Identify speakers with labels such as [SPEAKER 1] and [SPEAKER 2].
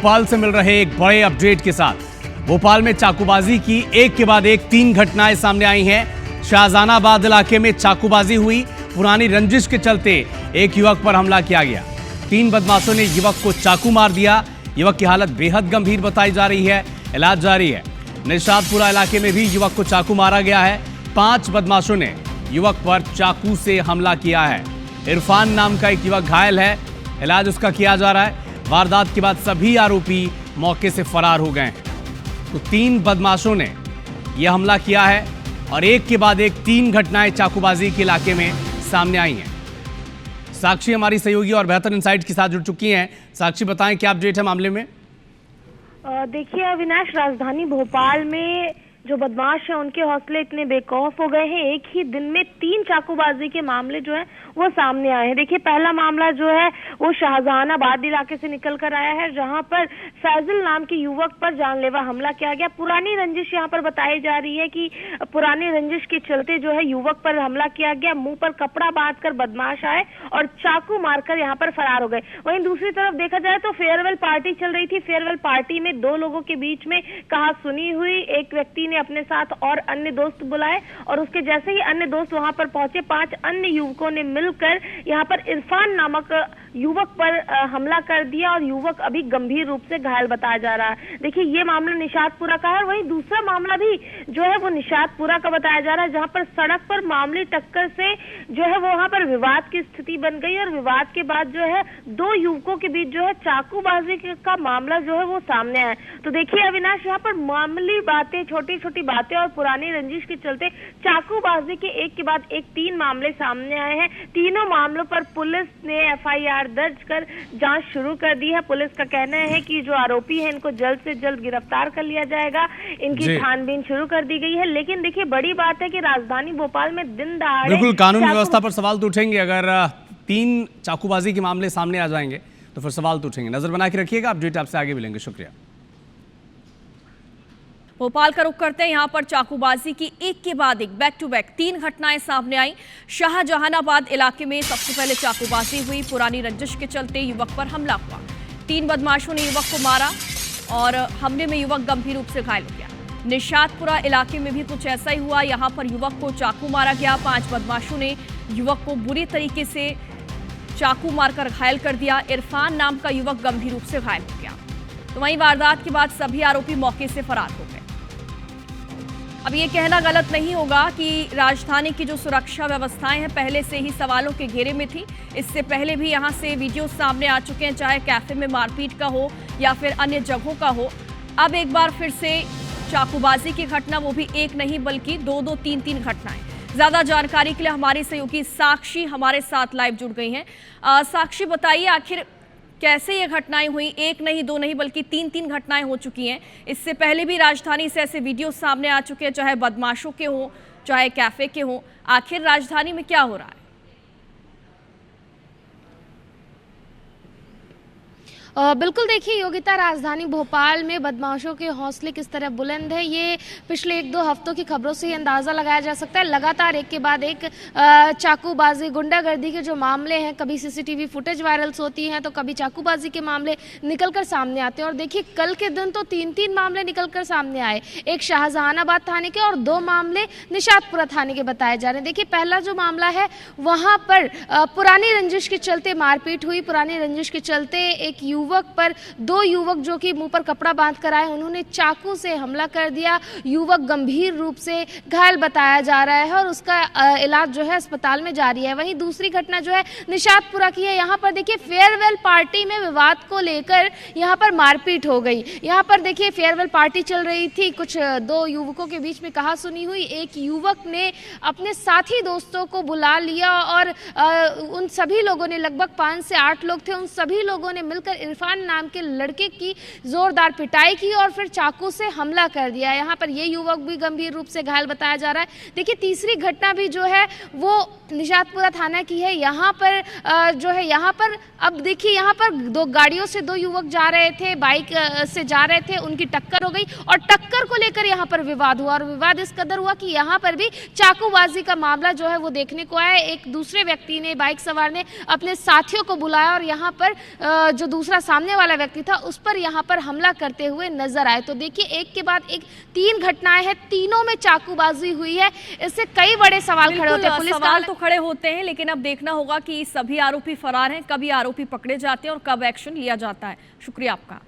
[SPEAKER 1] भोपाल से मिल रहे एक बड़े अपडेट के साथ। भोपाल में चाकूबाजी की एक के बाद एक 3 घटनाएं सामने आई हैं। शाहजहानाबाद इलाके में चाकूबाजी हुई। पुरानी रंजिश के चलते एक युवक पर हमला किया गया। 3 बदमाशों ने युवक को चाकू मार दिया। युवक की हालत बेहद गंभीर बताई जा रही है, इलाज जारी है। निशातपुरा इलाके में भी युवक को चाकू मारा गया है। 5 बदमाशों ने युवक पर चाकू से हमला किया है। इरफान नाम का एक युवक घायल है, इलाज उसका किया जा रहा है। वारदात के बाद सभी आरोपी मौके से फरार हो गए। तो 3 बदमाशों ने यह हमला किया है और एक के बाद एक 3 घटनाएं चाकूबाजी के इलाके में सामने आई हैं। साक्षी हमारी सहयोगी और बेहतर इंसाइट के साथ जुड़ चुकी हैं। साक्षी, बताएं क्या अपडेट है मामले में?
[SPEAKER 2] देखिए अविनाश, राजधानी भोपाल में जो बदमाश हैं उनके हौसले इतने बेखौफ हो गए हैं। एक ही दिन में 3 चाकूबाजी के मामले जो है वो सामने आए हैं। देखिए पहला मामला जो है वो शाहजहानाबाद इलाके से निकल कर आया है, जहां पर फैजल नाम के युवक पर जानलेवा हमला किया गया। पुरानी रंजिश यहाँ पर बताई जा रही है कि पुरानी रंजिश के चलते जो है युवक पर हमला किया गया। मुंह पर कपड़ा बांधकर बदमाश आए और चाकू मारकर यहाँ पर फरार हो गए। वहीं दूसरी तरफ देखा जाए तो फेयरवेल पार्टी चल रही थी। फेयरवेल पार्टी में 2 लोगों के बीच में कहा सुनी हुई। एक व्यक्ति ने अपने साथ और अन्य दोस्त बुलाए और उसके जैसे ही अन्य दोस्त वहां पर पहुंचे, 5 अन्य युवकों ने मिलकर यहां पर इरफान नामक युवक पर हमला कर दिया और युवक अभी गंभीर रूप से घायल बताया जा रहा है। देखिए ये मामला निशातपुरा का है। वहीं दूसरा मामला भी जो है वो निशातपुरा का बताया जा रहा है, जहां पर सड़क पर मामूली टक्कर से जो है वहां पर विवाद की स्थिति बन गई और विवाद के बाद जो है 2 युवकों के बीच जो है चाकूबाजी का मामला जो है वो सामने आया। तो देखिए अविनाश, यहाँ पर मामूली बातें, छोटी छोटी बातें और पुरानी रंजिश के चलते चाकूबाजी के एक के बाद एक 3 मामले सामने आए हैं। तीनों मामलों पर पुलिस ने FIR दर्ज कर जांच शुरू कर दी है। पुलिस का कहना है कि जो आरोपी हैं इनको जल्द से जल्द गिरफ्तार कर लिया जाएगा। इनकी छानबीन शुरू कर दी गई है। लेकिन देखिए बड़ी बात है कि राजधानी भोपाल में दिन दहाड़े
[SPEAKER 1] बिल्कुल कानून व्यवस्था पर सवाल तो उठेंगे। अगर 3 चाकूबाजी के मामले सामने आ जाएंगे तो फिर सवाल तो उठेंगे। नजर बना के रखिएगा, अपडेट आपसे आगे मिलेंगे। शुक्रिया।
[SPEAKER 3] भोपाल का रुख करते हैं। यहां पर चाकूबाजी की एक के बाद एक बैक टू बैक 3 घटनाएं सामने आई। शाहजहानाबाद इलाके में सबसे पहले चाकूबाजी हुई। पुरानी रंजिश के चलते युवक पर हमला हुआ। 3 बदमाशों ने युवक को मारा और हमले में युवक गंभीर रूप से घायल हो गया। निशातपुरा इलाके में भी कुछ ऐसा ही हुआ। यहां पर युवक को चाकू मारा गया। 5 बदमाशों ने युवक को बुरी तरीके से चाकू मारकर घायल कर दिया। इरफान नाम का युवक गंभीर रूप से घायल हो गया। तो वहीं वारदात के बाद सभी आरोपी मौके से फरार हो गए। अब ये कहना गलत नहीं होगा कि राजधानी की जो सुरक्षा व्यवस्थाएं हैं पहले से ही सवालों के घेरे में थी। इससे पहले भी यहां से वीडियो सामने आ चुके हैं, चाहे कैफे में मारपीट का हो या फिर अन्य जगहों का हो। अब एक बार फिर से चाकूबाजी की घटना, वो भी एक नहीं बल्कि 2-2, 3-3 घटनाएं। ज्यादा जानकारी के लिए हमारी सहयोगी साक्षी हमारे साथ लाइव जुड़ गई हैं। साक्षी, बताइए आखिर कैसे ये घटनाएं हुई? 1 नहीं, 2 नहीं बल्कि 3-3 घटनाएं हो चुकी हैं। इससे पहले भी राजधानी से ऐसे वीडियो सामने आ चुके हैं, चाहे बदमाशों के हों चाहे कैफे के हों। आखिर राजधानी में क्या हो रहा है?
[SPEAKER 4] बिल्कुल, देखिए योगिता, राजधानी भोपाल में बदमाशों के हौसले किस तरह बुलंद है ये पिछले 1-2 हफ्तों की खबरों से ही अंदाज़ा लगाया जा सकता है। लगातार एक के बाद एक चाकूबाजी, गुंडागर्दी के जो मामले हैं, कभी CCTV फुटेज वायरल्स होती हैं तो कभी चाकूबाजी के मामले निकलकर सामने आते हैं। और देखिए कल के दिन तो 3-3 मामले निकलकर सामने आए। एक शाहजहानाबाद थाने के और 2 मामले निशातपुरा थाने के बताए जा रहे हैं। देखिए पहला जो मामला है वहाँ पर पुरानी रंजिश के चलते मारपीट हुई। पुरानी रंजिश के चलते एक युवक पर 2 युवक जो कि मुंह पर कपड़ा बांध कर आए, उन्होंने चाकू से हमला कर दिया। युवक गंभीर रूप से घायल बताया जा रहा है और उसका इलाज जो है अस्पताल में जारी है। वहीं दूसरी घटना जो है निशातपुरा की है। यहाँ पर देखिए फेयरवेल पार्टी में विवाद को लेकर यहाँ पर मारपीट हो गई। यहाँ पर देखिए फेयरवेल पार्टी चल रही थी, कुछ 2 युवकों के बीच में कहा सुनी हुई। एक युवक ने अपने साथी दोस्तों को बुला लिया और उन सभी लोगों ने, लगभग 5 से 8 लोग थे, उन सभी लोगों ने मिलकर इरफान नाम के लड़के की जोरदार पिटाई की और फिर चाकू से हमला कर दिया। यहाँ पर ये युवक भी गंभीर रूप से घायल बताया जा रहा है। देखिए तीसरी घटना भी जो है वो निशातपुरा थाना की है। यहाँ पर जो है, यहाँ पर अब देखिए यहाँ पर 2 गाड़ियों से 2 युवक जा रहे थे, बाइक से जा रहे थे, उनकी टक्कर हो गई और टक्कर को लेकर यहाँ पर विवाद हुआ और विवाद इस कदर हुआ कि यहाँ पर भी चाकूबाजी का मामला जो है वो देखने को आया। एक दूसरे व्यक्ति ने, बाइक सवार ने अपने साथियों को बुलाया और यहाँ पर जो दूसरा सामने वाला व्यक्ति था उस पर यहाँ पर हमला करते हुए नजर आए। तो देखिए एक के बाद एक 3 घटनाएं हैं, तीनों में चाकूबाजी हुई है। इससे कई बड़े सवाल खड़े होते हैं। पुलिस
[SPEAKER 3] सवाल तो खड़े होते हैं, लेकिन अब देखना होगा कि सभी आरोपी फरार हैं, कब ये आरोपी पकड़े जाते हैं और कब एक्शन लिया जाता है। शुक्रिया आपका।